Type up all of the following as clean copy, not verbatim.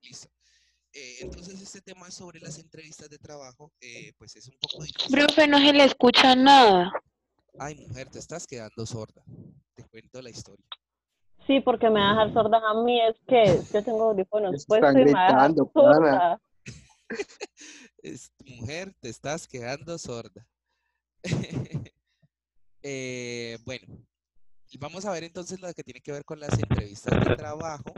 Listo. Entonces, este tema sobre las entrevistas de trabajo, pues es un poco difícil. Profe, no se le escucha nada. Ay, mujer, te estás quedando sorda. Te cuento la historia. Sí, porque me va a dejar sorda a mí, es que yo tengo audífonos Están puestos y me va a dejar gritando, pana. sorda. Mujer, te estás quedando sorda. Bueno, vamos a ver entonces lo que tiene que ver con las entrevistas de trabajo.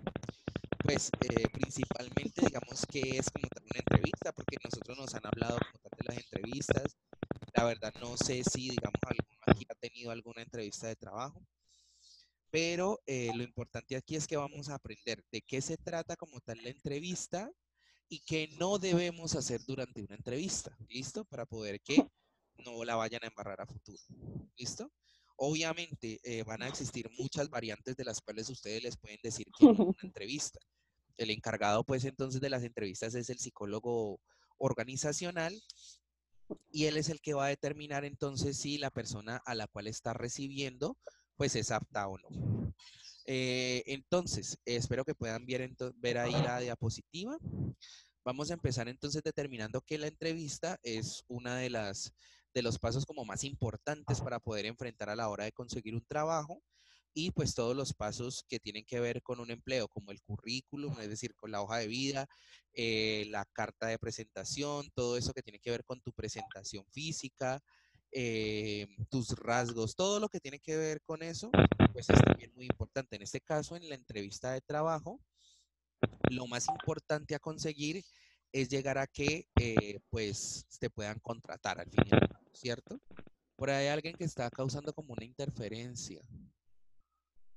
Pues principalmente digamos que es como tal una entrevista, porque nosotros nos han hablado como tal de las entrevistas. La verdad no sé si digamos alguno aquí ha tenido alguna entrevista de trabajo, pero lo importante aquí es que vamos a aprender de qué se trata como tal la entrevista y qué no debemos hacer durante una entrevista, ¿listo? Para poder que no la vayan a embarrar a futuro, ¿listo? Obviamente van a existir muchas variantes de las cuales ustedes les pueden decir que no a una entrevista. El encargado, pues, entonces de las entrevistas es el psicólogo organizacional y él es el que va a determinar entonces si la persona a la cual está recibiendo, pues, es apta o no. Entonces, espero que puedan ver ahí la diapositiva. Vamos a empezar entonces determinando que la entrevista es una de los pasos como más importantes para poder enfrentar a la hora de conseguir un trabajo y pues todos los pasos que tienen que ver con un empleo, como el currículum, es decir, con la hoja de vida, la carta de presentación, todo eso que tiene que ver con tu presentación física, tus rasgos, todo lo que tiene que ver con eso, pues es también muy importante. En este caso, en la entrevista de trabajo, lo más importante a conseguir es llegar a que pues te puedan contratar al fin y al cabo, ¿cierto? Por ahí hay alguien que está causando como una interferencia.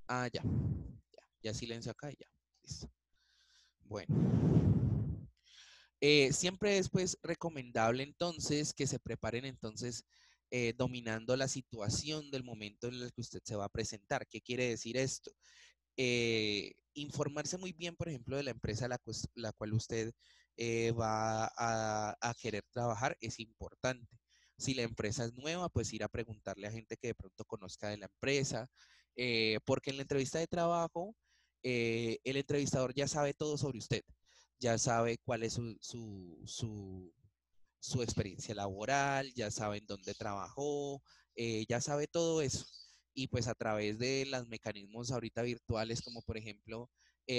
Ah, ya silencio acá y ya. Listo. Bueno. Siempre es pues recomendable entonces que se preparen entonces dominando la situación del momento en el que usted se va a presentar. ¿Qué quiere decir esto? Informarse muy bien, por ejemplo, de la empresa la cual usted va a querer trabajar es importante. Si la empresa es nueva, pues ir a preguntarle a gente que de pronto conozca de la empresa, porque en la entrevista de trabajo, el entrevistador ya sabe todo sobre usted, ya sabe cuál es su experiencia laboral, ya sabe en dónde trabajó, ya sabe todo eso y pues a través de los mecanismos ahorita virtuales, como por ejemplo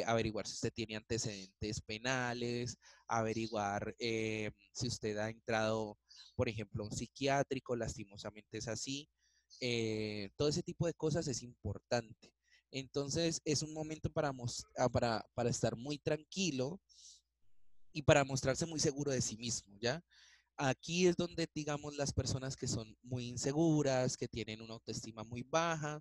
averiguar si usted tiene antecedentes penales, averiguar si usted ha entrado, por ejemplo, a un psiquiátrico, lastimosamente es así. Todo ese tipo de cosas es importante. Entonces es un momento para estar muy tranquilo y para mostrarse muy seguro de sí mismo, ¿ya? Aquí es donde, digamos, las personas que son muy inseguras, que tienen una autoestima muy baja,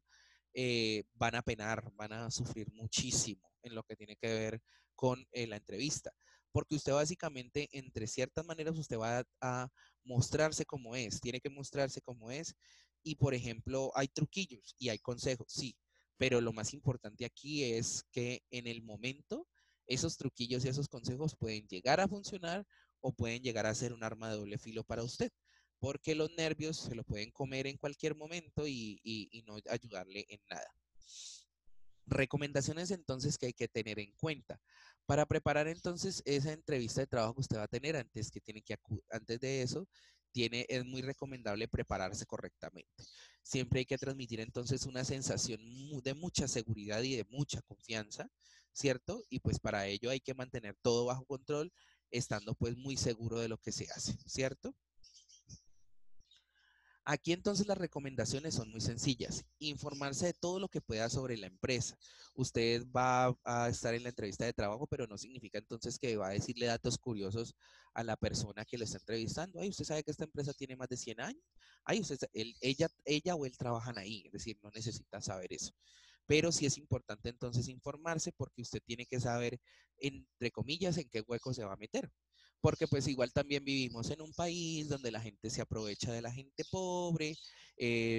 van a penar, van a sufrir muchísimo en lo que tiene que ver con la entrevista. Porque usted básicamente, entre ciertas maneras, usted va a mostrarse como es, tiene que mostrarse como es. Y, por ejemplo, hay truquillos y hay consejos, sí, pero lo más importante aquí es que en el momento esos truquillos y esos consejos pueden llegar a funcionar o pueden llegar a ser un arma de doble filo para usted, porque los nervios se lo pueden comer en cualquier momento y no ayudarle en nada. Recomendaciones entonces que hay que tener en cuenta. Para preparar entonces esa entrevista de trabajo que usted va a tener, antes de eso, es muy recomendable prepararse correctamente. Siempre hay que transmitir entonces una sensación de mucha seguridad y de mucha confianza, ¿cierto? Y pues para ello hay que mantener todo bajo control, estando pues muy seguro de lo que se hace, ¿cierto? Aquí entonces las recomendaciones son muy sencillas. Informarse de todo lo que pueda sobre la empresa. Usted va a estar en la entrevista de trabajo, pero no significa entonces que va a decirle datos curiosos a la persona que lo está entrevistando. Ay, usted sabe que esta empresa tiene más de 100 años. Ay, ella o él trabajan ahí. Es decir, no necesita saber eso. Pero sí es importante entonces informarse porque usted tiene que saber, entre comillas, en qué hueco se va a meter. Porque pues igual también vivimos en un país donde la gente se aprovecha de la gente pobre,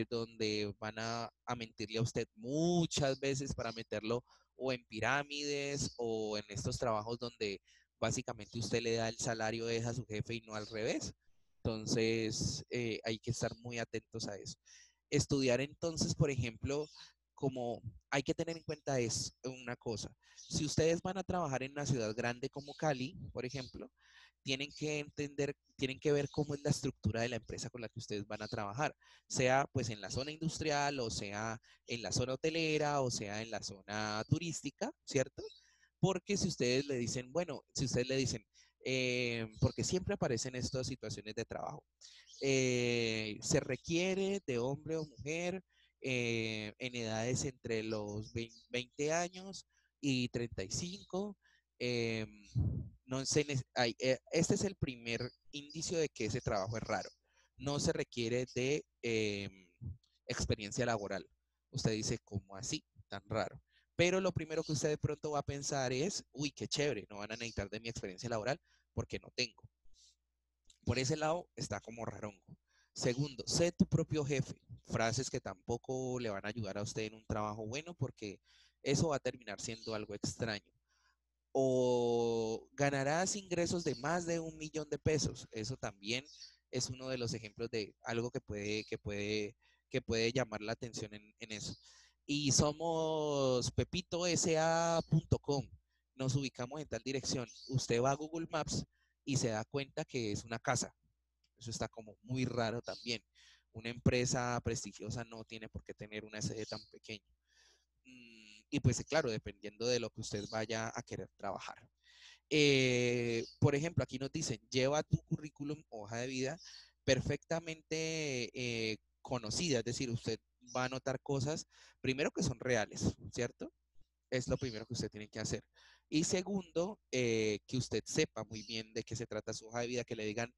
donde van a mentirle a usted muchas veces para meterlo o en pirámides o en estos trabajos donde básicamente usted le da el salario a su jefe y no al revés. Entonces hay que estar muy atentos a eso. Estudiar entonces, por ejemplo, como hay que tener en cuenta es una cosa. Si ustedes van a trabajar en una ciudad grande como Cali, por ejemplo, tienen que entender, tienen que ver cómo es la estructura de la empresa con la que ustedes van a trabajar, sea pues en la zona industrial, o sea en la zona hotelera, o sea en la zona turística, ¿cierto? Porque si ustedes le dicen, bueno, si ustedes le dicen, porque siempre aparecen estas situaciones de trabajo, se requiere de hombre o mujer en edades entre los 20 años y 35. eh, no se este es el primer indicio de que ese trabajo es raro. No se requiere de experiencia laboral. Usted dice, ¿cómo así? Tan raro. Pero lo primero que usted de pronto va a pensar es, uy, qué chévere, no van a necesitar de mi experiencia laboral porque no tengo. Por ese lado está como rarongo. Segundo, sé tu propio jefe. Frases que tampoco le van a ayudar a usted en un trabajo bueno porque eso va a terminar siendo algo extraño. O ganarás ingresos de más de 1 millón de pesos. Eso también es uno de los ejemplos de algo que puede llamar la atención en eso. Y somos pepitosa.com. Nos ubicamos en tal dirección. Usted va a Google Maps y se da cuenta que es una casa. Eso está como muy raro también. Una empresa prestigiosa no tiene por qué tener una sede tan pequeña. Y pues claro, dependiendo de lo que usted vaya a querer trabajar. Por ejemplo, aquí nos dicen, lleva tu currículum, hoja de vida, perfectamente conocida, es decir, usted va a notar cosas, primero que son reales, ¿cierto? Es lo primero que usted tiene que hacer. Y segundo, que usted sepa muy bien de qué se trata su hoja de vida, que le digan,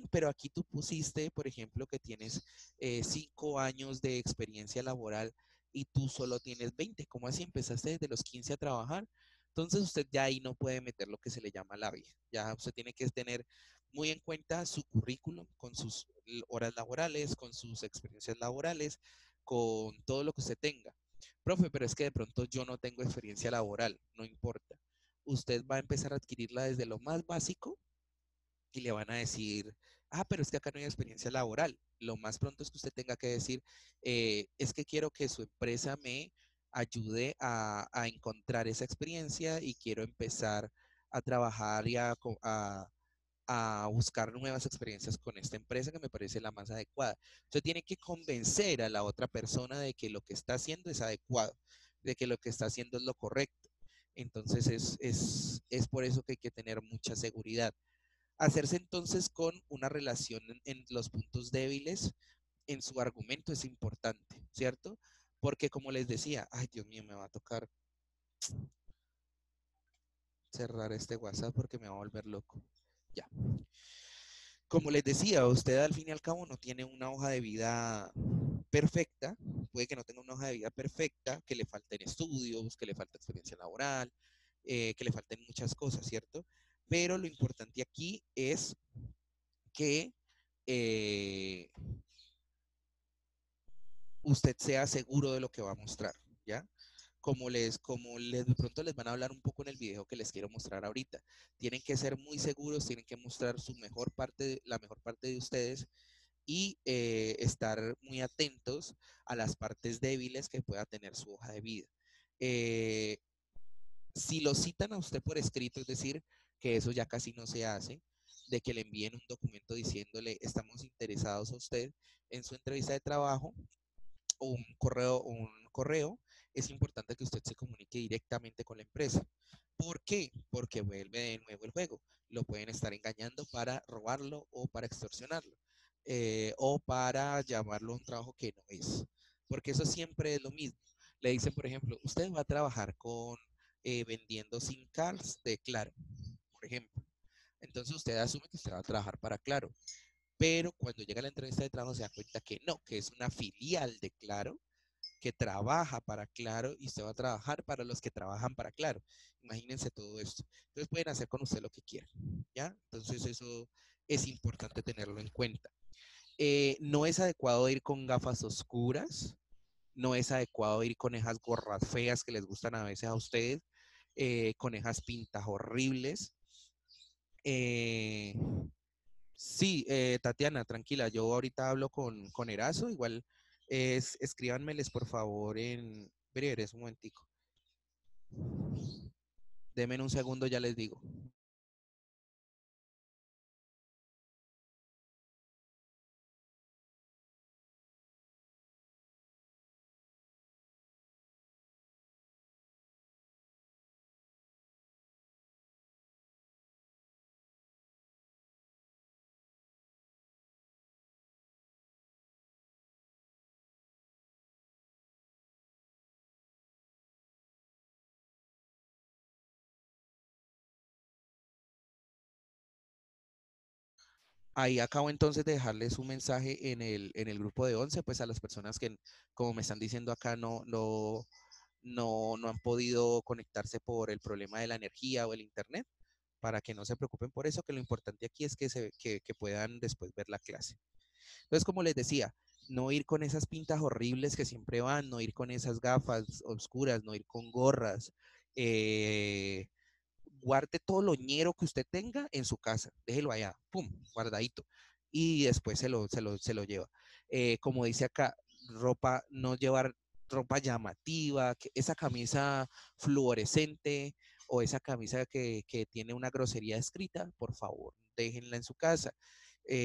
pero aquí tú pusiste, por ejemplo, que tienes 5 años de experiencia laboral y tú solo tienes 20. ¿Cómo así? Empezaste desde los 15 a trabajar. Entonces usted ya ahí no puede meter lo que se le llama labia. Ya usted tiene que tener muy en cuenta su currículum con sus horas laborales, con sus experiencias laborales, con todo lo que usted tenga. Profe, pero es que de pronto yo no tengo experiencia laboral, no importa. Usted va a empezar a adquirirla desde lo más básico y le van a decir, pero es que acá no hay experiencia laboral. Lo más pronto es que usted tenga que decir, es que quiero que su empresa me ayude a encontrar esa experiencia y quiero empezar a trabajar y a buscar nuevas experiencias con esta empresa que me parece la más adecuada. Usted tiene que convencer a la otra persona de que lo que está haciendo es adecuado, de que lo que está haciendo es lo correcto. Entonces es por eso que hay que tener mucha seguridad. Hacerse entonces con una relación en los puntos débiles en su argumento es importante, ¿cierto? Porque como les decía, ay Dios mío, me va a tocar cerrar este WhatsApp porque me va a volver loco. Ya. Como les decía, usted al fin y al cabo no tiene una hoja de vida perfecta, puede que no tenga una hoja de vida perfecta, que le falten estudios, que le falta experiencia laboral, que le falten muchas cosas, ¿cierto? Pero lo importante aquí es que eh, usted sea seguro de lo que va a mostrar, ¿ya? Como les de pronto les van a hablar un poco en el video que les quiero mostrar ahorita. Tienen que ser muy seguros, tienen que mostrar su mejor parte, la mejor parte de ustedes y estar muy atentos a las partes débiles que pueda tener su hoja de vida. Eh, si lo citan a usted por escrito, es decir, que eso ya casi no se hace, de que le envíen un documento diciéndole estamos interesados a usted en su entrevista de trabajo, o un correo, es importante que usted se comunique directamente con la empresa. ¿Por qué? Porque vuelve de nuevo el juego. Lo pueden estar engañando para robarlo o para extorsionarlo, o para llamarlo a un trabajo que no es. Porque eso siempre es lo mismo. Le dicen, por ejemplo, usted va a trabajar vendiendo SIM cards de Claro, por ejemplo. Entonces usted asume que usted va a trabajar para Claro, pero cuando llega a la entrevista de trabajo se da cuenta que no, que es una filial de Claro, que trabaja para Claro y usted va a trabajar para los que trabajan para Claro. Imagínense todo esto. Entonces pueden hacer con usted lo que quieran, ¿ya? Entonces eso es importante tenerlo en cuenta. No es adecuado ir con gafas oscuras, no es adecuado ir con esas gorras feas que les gustan a veces a ustedes, con esas pintas horribles. Sí, Tatiana, tranquila, yo ahorita hablo con Erazo, igual Escríbanmeles, por favor, en breves, un momentico. Denme un segundo, ya les digo. Ahí acabo entonces de dejarles un mensaje en el grupo de 11, pues a las personas que, como me están diciendo acá, no han podido conectarse por el problema de la energía o el internet, para que no se preocupen por eso, que lo importante aquí es que puedan después ver la clase. Entonces, como les decía, no ir con esas pintas horribles que siempre van, no ir con esas gafas oscuras, no ir con gorras. eh, Guarde todo lo ñero que usted tenga en su casa, déjelo allá, pum, guardadito, y después se lo lleva. Como dice acá, ropa, no llevar ropa llamativa, esa camisa fluorescente o esa camisa que tiene una grosería escrita, por favor, déjenla en su casa.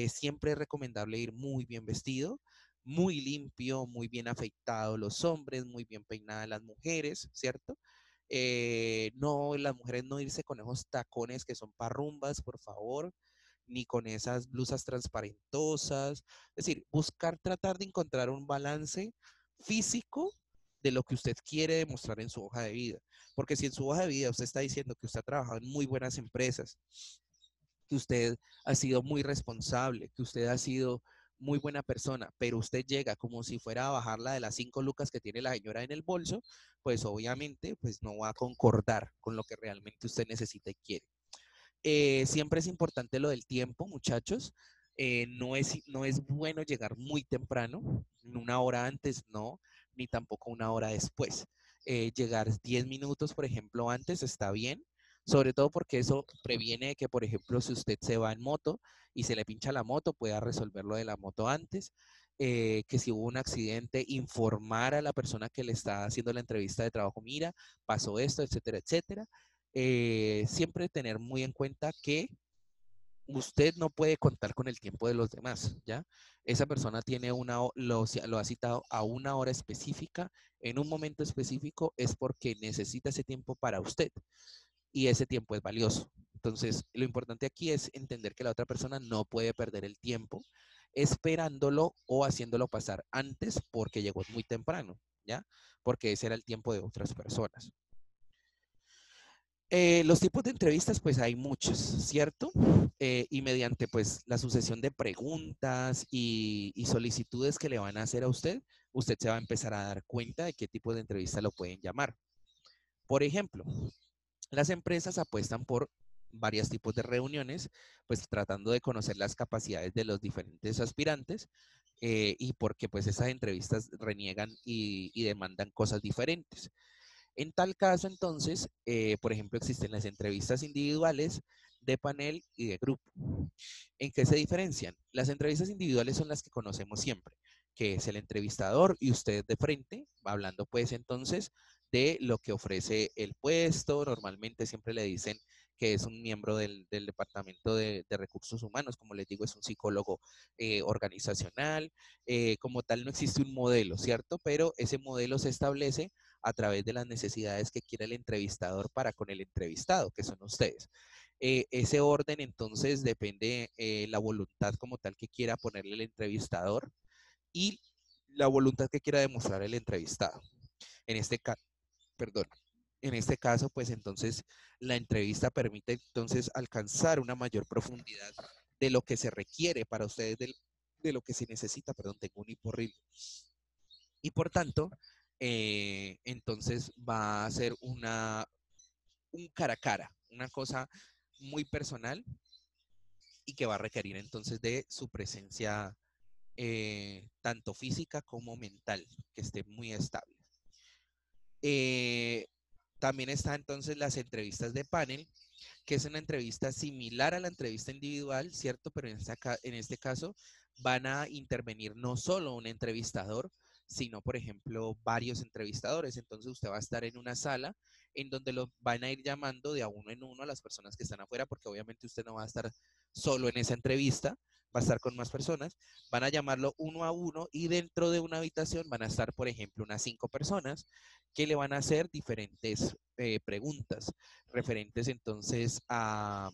Siempre es recomendable ir muy bien vestido, muy limpio, muy bien afeitado los hombres, muy bien peinadas las mujeres, ¿cierto? No, las mujeres no irse con esos tacones que son parrumbas, por favor, ni con esas blusas transparentosas. Es decir, buscar tratar de encontrar un balance físico de lo que usted quiere demostrar en su hoja de vida. Porque si en su hoja de vida usted está diciendo que usted ha trabajado en muy buenas empresas, que usted ha sido muy responsable, que usted ha sido muy buena persona, pero usted llega como si fuera a bajarla de las 5 lucas que tiene la señora en el bolso, pues obviamente pues no va a concordar con lo que realmente usted necesita y quiere. Siempre es importante lo del tiempo, muchachos. No es bueno llegar muy temprano, una hora antes no, ni tampoco una hora después. Llegar 10 minutos, por ejemplo, antes está bien, sobre todo porque eso previene que, por ejemplo, si usted se va en moto y se le pincha la moto, pueda resolverlo de la moto antes. Que si hubo un accidente, informar a la persona que le está haciendo la entrevista de trabajo, mira, pasó esto, etcétera, etcétera. Siempre tener muy en cuenta que usted no puede contar con el tiempo de los demás, ¿ya? Esa persona tiene lo ha citado a una hora específica, en un momento específico, es porque necesita ese tiempo para usted y ese tiempo es valioso. Entonces, lo importante aquí es entender que la otra persona no puede perder el tiempo esperándolo o haciéndolo pasar antes porque llegó muy temprano, ¿ya? Porque ese era el tiempo de otras personas. Los tipos de entrevistas, pues hay muchos, ¿cierto? Y mediante pues la sucesión de preguntas y solicitudes que le van a hacer a usted, usted se va a empezar a dar cuenta de qué tipo de entrevista lo pueden llamar. Por ejemplo, las empresas apuestan por varios tipos de reuniones, pues tratando de conocer las capacidades de los diferentes aspirantes y porque pues esas entrevistas reniegan y demandan cosas diferentes. En tal caso, entonces, por ejemplo, existen las entrevistas individuales, de panel y de grupo. ¿En qué se diferencian? Las entrevistas individuales son las que conocemos siempre, que es el entrevistador y usted de frente, hablando pues entonces de lo que ofrece el puesto. Normalmente siempre le dicen que es un miembro del Departamento de Recursos Humanos, como les digo, es un psicólogo organizacional. Como tal, no existe un modelo, ¿cierto? Pero ese modelo se establece a través de las necesidades que quiere el entrevistador para con el entrevistado, que son ustedes. Ese orden entonces depende la voluntad como tal que quiera ponerle el entrevistador y la voluntad que quiera demostrar el entrevistado. En este caso, perdón, en este caso, pues entonces la entrevista permite entonces alcanzar una mayor profundidad de lo que se requiere para ustedes, de lo que se necesita, perdón, tengo un hipo horrible. Y por tanto, entonces va a ser un cara a cara, una cosa muy personal y que va a requerir entonces de su presencia tanto física como mental, que esté muy estable. Eh, También está entonces las entrevistas de panel, que es una entrevista similar a la entrevista individual, ¿cierto? Pero en este caso van a intervenir no solo un entrevistador, sino, por ejemplo, varios entrevistadores. Entonces usted va a estar en una sala en donde lo van a ir llamando de a uno en uno a las personas que están afuera, porque obviamente usted no va a estar solo en esa entrevista, va a estar con más personas, van a llamarlo uno a uno y dentro de una habitación van a estar, por ejemplo, unas 5 personas que le van a hacer diferentes preguntas referentes entonces a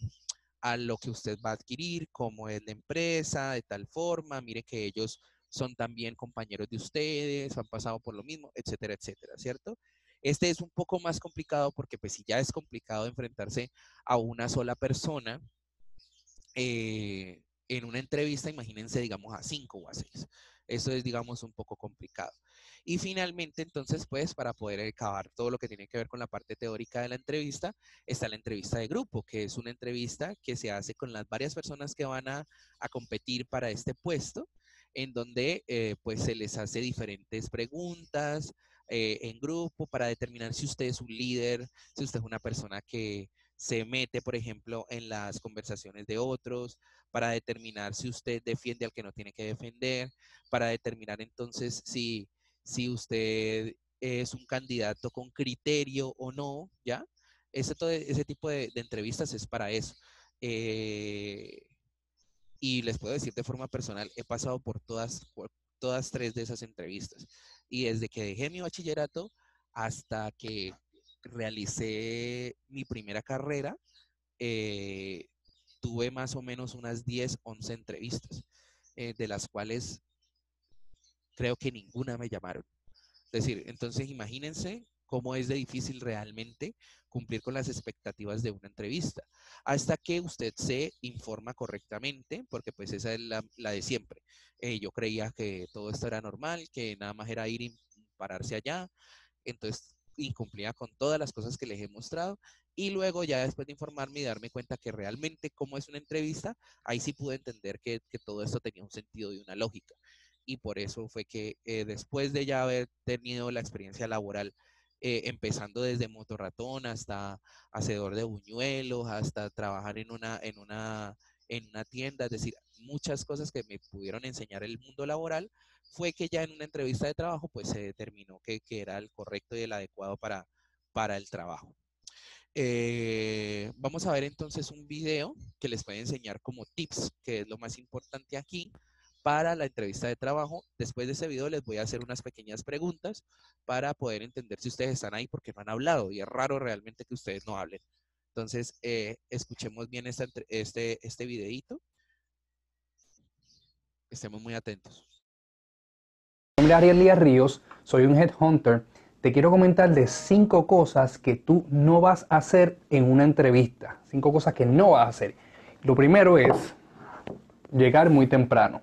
lo que usted va a adquirir, cómo es la empresa, de tal forma, mire que ellos son también compañeros de ustedes, han pasado por lo mismo, etcétera, etcétera, ¿cierto? Este es un poco más complicado porque pues si ya es complicado enfrentarse a una sola persona, en una entrevista, imagínense, digamos, a 5 o a 6. Eso es, digamos, un poco complicado. Y finalmente, entonces, pues, para poder acabar todo lo que tiene que ver con la parte teórica de la entrevista, está la entrevista de grupo, que es una entrevista que se hace con las varias personas que van a competir para este puesto, en donde, pues, se les hace diferentes preguntas en grupo para determinar si usted es un líder, si usted es una persona que se mete, por ejemplo, en las conversaciones de otros, para determinar si usted defiende al que no tiene que defender, para determinar entonces si usted es un candidato con criterio o no, ¿ya? Todo ese tipo de entrevistas es para eso. Y les puedo decir de forma personal, he pasado por todas 3 de esas entrevistas. Y desde que dejé mi bachillerato hasta que realicé mi primera carrera, eh, tuve más o menos unas 10, 11 entrevistas, de las cuales creo que ninguna me llamaron. Es decir, entonces imagínense cómo es de difícil realmente cumplir con las expectativas de una entrevista, hasta que usted se informa correctamente, porque pues esa es la de siempre. Yo creía que todo esto era normal, que nada más era ir y pararse allá, entonces incumplía con todas las cosas que les he mostrado y luego ya después de informarme y darme cuenta que realmente cómo es una entrevista, ahí sí pude entender que todo esto tenía un sentido y una lógica. Y por eso fue que después de ya haber tenido la experiencia laboral, empezando desde motorratón hasta hacedor de buñuelos, hasta trabajar en una tienda, es decir, muchas cosas que me pudieron enseñar el mundo laboral, fue que ya en una entrevista de trabajo pues se determinó que era el correcto y el adecuado para el trabajo. Vamos a ver entonces un video que les puede enseñar como tips, que es lo más importante aquí para la entrevista de trabajo. Después de ese video les voy a hacer unas pequeñas preguntas para poder entender si ustedes están ahí porque no han hablado y es raro realmente que ustedes no hablen. Entonces, escuchemos bien este videito. Estemos muy atentos. Mi nombre es Ariel Díaz Ríos, soy un headhunter. Te quiero comentar de 5 cosas que tú no vas a hacer en una entrevista. 5 cosas que no vas a hacer. Lo primero es llegar muy temprano.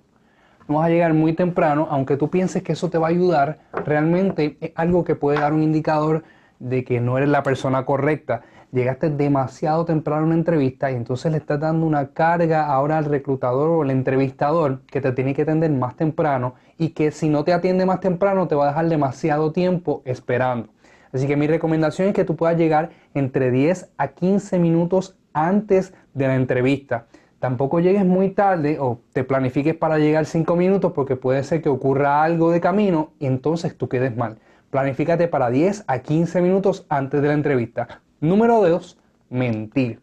No vas a llegar muy temprano, aunque tú pienses que eso te va a ayudar, realmente es algo que puede dar un indicador de que no eres la persona correcta. Llegaste demasiado temprano a una entrevista y entonces le estás dando una carga ahora al reclutador o al entrevistador que te tiene que atender más temprano y que si no te atiende más temprano te va a dejar demasiado tiempo esperando. Así que mi recomendación es que tú puedas llegar entre 10 a 15 minutos antes de la entrevista. Tampoco llegues muy tarde o te planifiques para llegar 5 minutos porque puede ser que ocurra algo de camino y entonces tú quedes mal. Planifícate para 10 a 15 minutos antes de la entrevista. Número 2, mentir.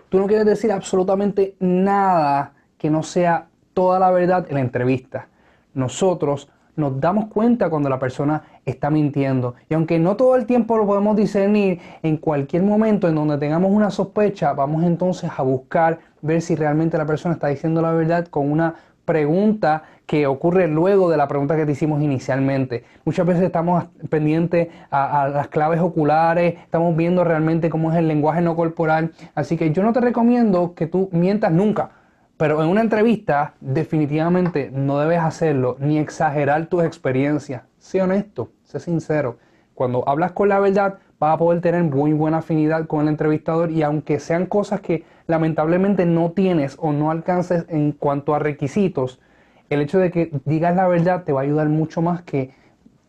Tú no quieres decir absolutamente nada que no sea toda la verdad en la entrevista. Nosotros nos damos cuenta cuando la persona está mintiendo. Y aunque no todo el tiempo lo podemos discernir, en cualquier momento en donde tengamos una sospecha, vamos entonces a buscar ver si realmente la persona está diciendo la verdad con una pregunta que ocurre luego de la pregunta que te hicimos inicialmente. Muchas veces estamos pendientes a las claves oculares, estamos viendo realmente cómo es el lenguaje no corporal. Así que yo no te recomiendo que tú mientas nunca. Pero en una entrevista definitivamente no debes hacerlo ni exagerar tus experiencias. Sé honesto, sé sincero. Cuando hablas con la verdad vas a poder tener muy buena afinidad con el entrevistador y aunque sean cosas que lamentablemente no tienes o no alcances en cuanto a requisitos, el hecho de que digas la verdad te va a ayudar mucho más que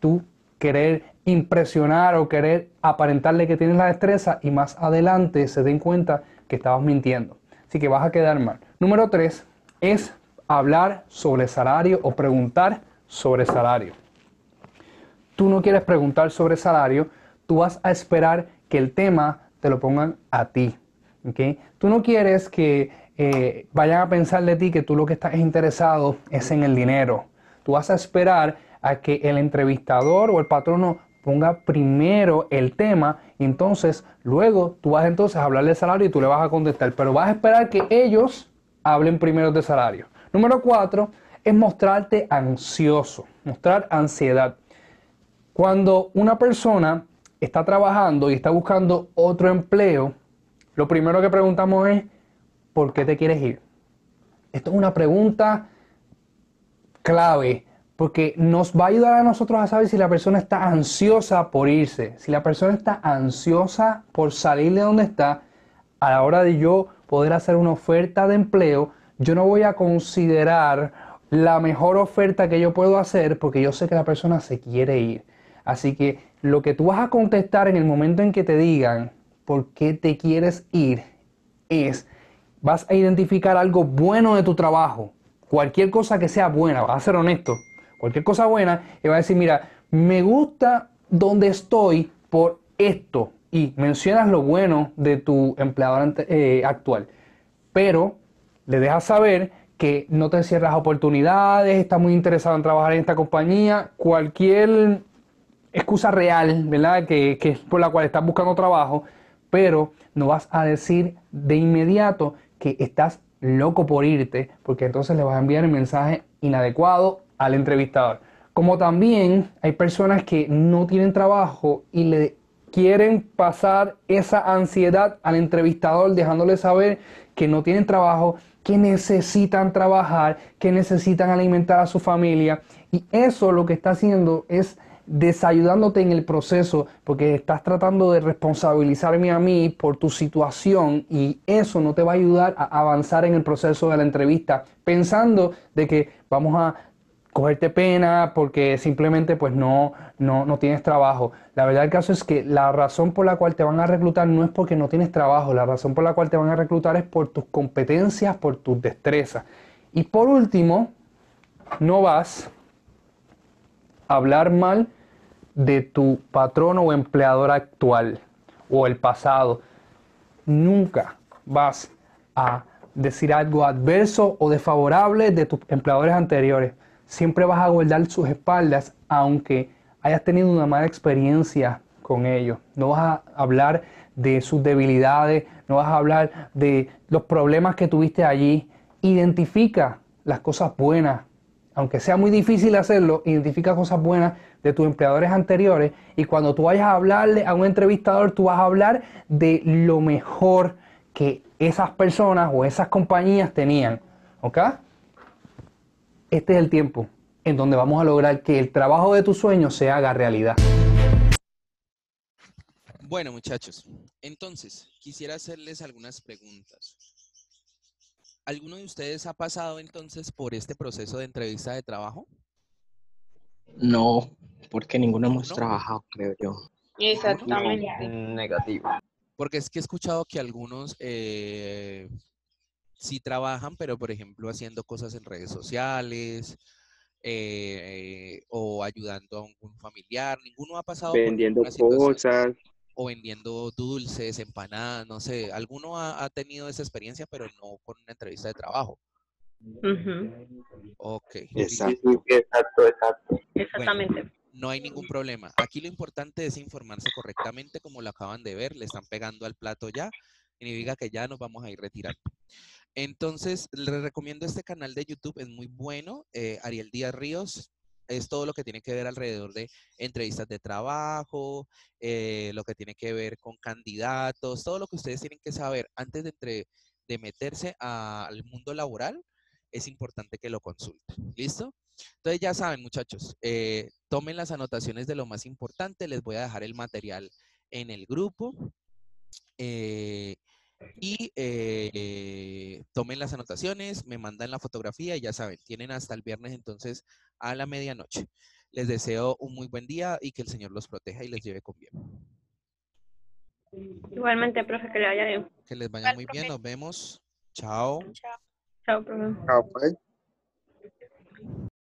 tú querer impresionar o querer aparentarle que tienes la destreza y más adelante se den cuenta que estabas mintiendo. Así que vas a quedar mal. Número 3 es hablar sobre salario o preguntar sobre salario. tú no quieres preguntar sobre salario, tú vas a esperar que el tema te lo pongan a ti. ¿Okay? Tú no quieres que vayan a pensar de ti que tú lo que estás interesado es en el dinero. Tú vas a esperar a que el entrevistador o el patrono ponga primero el tema y entonces luego tú vas entonces a hablar de salario y tú le vas a contestar, pero vas a esperar que ellos hablen primero de salario. Número 4 es mostrarte ansioso, mostrar ansiedad. Cuando una persona está trabajando y está buscando otro empleo, lo primero que preguntamos es, ¿por qué te quieres ir? Esto es una pregunta clave porque nos va a ayudar a nosotros a saber si la persona está ansiosa por irse. Si la persona está ansiosa por salir de donde está, a la hora de yo poder hacer una oferta de empleo, yo no voy a considerar la mejor oferta que yo puedo hacer porque yo sé que la persona se quiere ir. Así que lo que tú vas a contestar en el momento en que te digan por qué te quieres ir es, vas a identificar algo bueno de tu trabajo, cualquier cosa que sea buena, vas a ser honesto, cualquier cosa buena, y vas a decir, mira, me gusta donde estoy por esto, y mencionas lo bueno de tu empleador actual, pero le dejas saber que no te cierras oportunidades, estás muy interesado en trabajar en esta compañía, cualquier excusa real, ¿verdad? Que es por la cual estás buscando trabajo, pero no vas a decir de inmediato que estás loco por irte, porque entonces le vas a enviar el mensaje inadecuado al entrevistador. Como también hay personas que no tienen trabajo y le quieren pasar esa ansiedad al entrevistador, dejándole saber que no tienen trabajo, que necesitan trabajar, que necesitan alimentar a su familia. Y eso lo que está haciendo es desayudándote en el proceso porque estás tratando de responsabilizarme a mí por tu situación y eso no te va a ayudar a avanzar en el proceso de la entrevista pensando de que vamos a cogerte pena porque simplemente pues no tienes trabajo. La verdad del caso es que la razón por la cual te van a reclutar no es porque no tienes trabajo, la razón por la cual te van a reclutar es por tus competencias, por tus destrezas. Y por último, no vas a hablar mal de tu patrón o empleador actual o el pasado. Nunca vas a decir algo adverso o desfavorable de tus empleadores anteriores. Siempre vas a guardar sus espaldas aunque hayas tenido una mala experiencia con ellos. No vas a hablar de sus debilidades, no vas a hablar de los problemas que tuviste allí. Identifica las cosas buenas. Aunque sea muy difícil hacerlo, identifica cosas buenas de tus empleadores anteriores y cuando tú vayas a hablarle a un entrevistador, tú vas a hablar de lo mejor que esas personas o esas compañías tenían. ¿Ok? Este es el tiempo en donde vamos a lograr que el trabajo de tus sueños se haga realidad. Bueno, muchachos, entonces quisiera hacerles algunas preguntas. ¿Alguno de ustedes ha pasado entonces por este proceso de entrevista de trabajo? No, porque ninguno hemos ¿Ninguno? trabajado, creo yo. ¿Ninguno? Exactamente. Negativo. Porque es que he escuchado que algunos sí trabajan, pero por ejemplo haciendo cosas en redes sociales o ayudando a un familiar. Ninguno ha pasado por Vendiendo ninguna situación. cosas. O vendiendo dulces, empanadas, no sé. Alguno ha tenido esa experiencia, pero no con una entrevista de trabajo. Ujú. Ok, listo. Exacto. Exacto. Bueno, Exactamente. no hay ningún problema. Aquí lo importante es informarse correctamente, como lo acaban de ver, le están pegando al plato ya, significa que ya nos vamos a ir retirando. Entonces, les recomiendo este canal de YouTube, es muy bueno, Ariel Díaz Ríos, es todo lo que tiene que ver alrededor de entrevistas de trabajo, lo que tiene que ver con candidatos, todo lo que ustedes tienen que saber antes de meterse al mundo laboral, es importante que lo consulten. ¿Listo? Entonces ya saben, muchachos, tomen las anotaciones de lo más importante, les voy a dejar el material en el grupo. Tomen las anotaciones, me mandan la fotografía y ya saben, tienen hasta el viernes entonces a la medianoche. Les deseo un muy buen día y que el Señor los proteja y les lleve con bien. Igualmente, profe, que le vaya bien. Que les vaya muy bien, nos vemos. Chao. Chao, profe. Ah, pues.